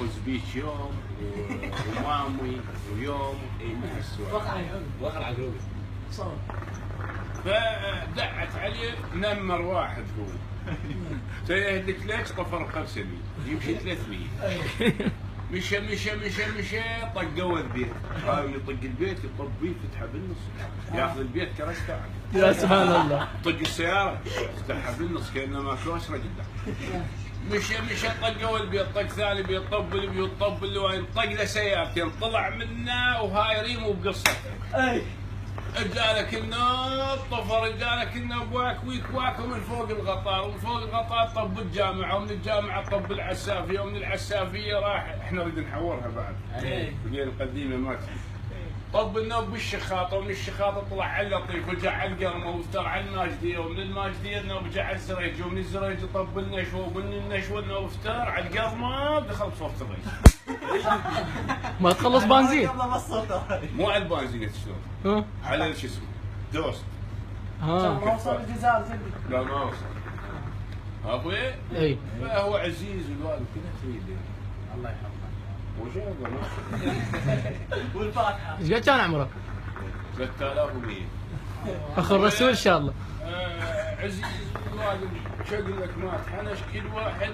وزبيش يوم ومامي ويوم وخر على قلوبي فدعت عليه نمر واحد هو تيهدك ليش طفر 500 يمشي 300 مشى طقوا البيت حاول يطق البيت يطب بيه يفتحه بالنص ياخذ البيت كرشته يا سبحان الله. طق السياره يفتحها بالنص كانما كوسره قدام مشى طقوا البيت طق ثاني بيت طب البيوت طب اللوين طق له سيارتين طلع منا وهايرين وبقصته جالك النوم طفر جالك النوم واك ويكواك ومن فوق الغطار ومن فوق الغطار طب الجامعه ومن الجامعه طب العسافيه ومن العسافيه راح احنا نريد نحورها بعد البنيه القديمه ما طب النوم بالشخاطه ومن الشخاطه طلع على اللطيف وجا على القرمه وافتر على الماجديه ومن الماجديه النوم جا على الزريج ومن الزريج طب النشوه ومن النشوه النوم افتر على القرمه دخل صوت الريس ما تخلص بنزين. مو على البنزين شلون؟ على شو اسمه؟ دوست. ما وصل الجزاز. لا ما وصل. ابوي؟ اي. فهو عزيز والوالد كذا تريد الله يحفظه. وجابه والفاتحه. ايش قد كان عمرك؟ 3100. اخو الرسول ان شاء الله. عزيز والوالد شقل لك مات حنش كل واحد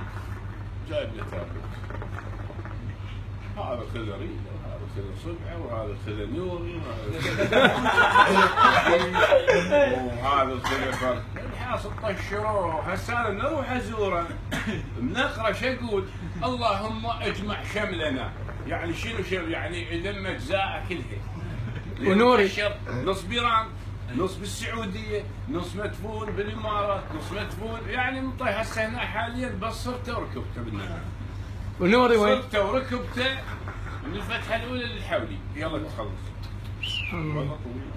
جايب له تابوت. هذا خذ ريده وهذا خذ صبعه وهذا خذ نوري وهذا خذ فرد الحاصل طشروه هسه انا نروح ازوره بنقرا شو يقول اللهم اجمع شملنا يعني شنو يعني يلم اجزاء كلها ونوري نص بيران نص بالسعوديه نص مدفون بالامارات نص مدفون يعني مطي هسه هنا حاليا بس صرت وركبته بالنهايه ونوري وين؟ صرته وركبته من الفتحه الاولى للحولي يلا تخلص. والله طويل.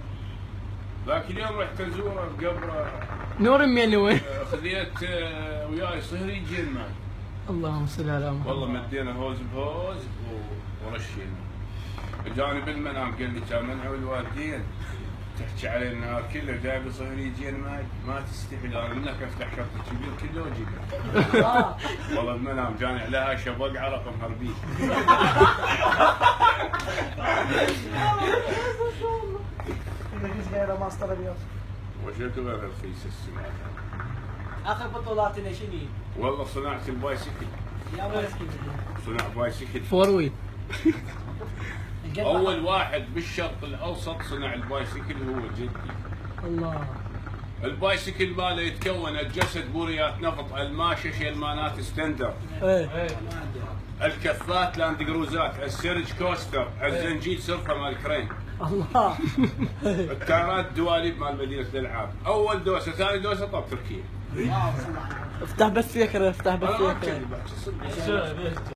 ذاك اليوم رحت ازوره بقبره. نوري من وين؟ خذيت وياي صهري جين معي. اللهم صل على محمد. والله مدينا هوز بهوز ورشينا. جاني بالمنام قال لي كان منعوا الوالدين تحكي علي النهار كله جايب صهري جين معي ما تستحي انا منك افتح شرطه كبير كله واجيبه. والله المنام جاني عليها شبق عرق مهربين. غير ماستر اليوم. وشكو غير رخيص السنة. اخر بطولات اللي شنو؟ والله صنعت البايسكل. يا بايسكل. صنع بايسكل. فور ويل. اول واحد بالشرق الاوسط صنع البايسكل هو جدي. الله. البايسكل ماله يتكون الجسد بوريات نفط الماشه شيلمانات ستندر. الكفات لاند كروزات السيرج كوستر الزنجيل سرفه مال كرين. الله. التايرات دواليب مال مدينه الالعاب. اول دوسه ثاني دوسه طب تركيا. افتح بس فكره افتح بس فكره.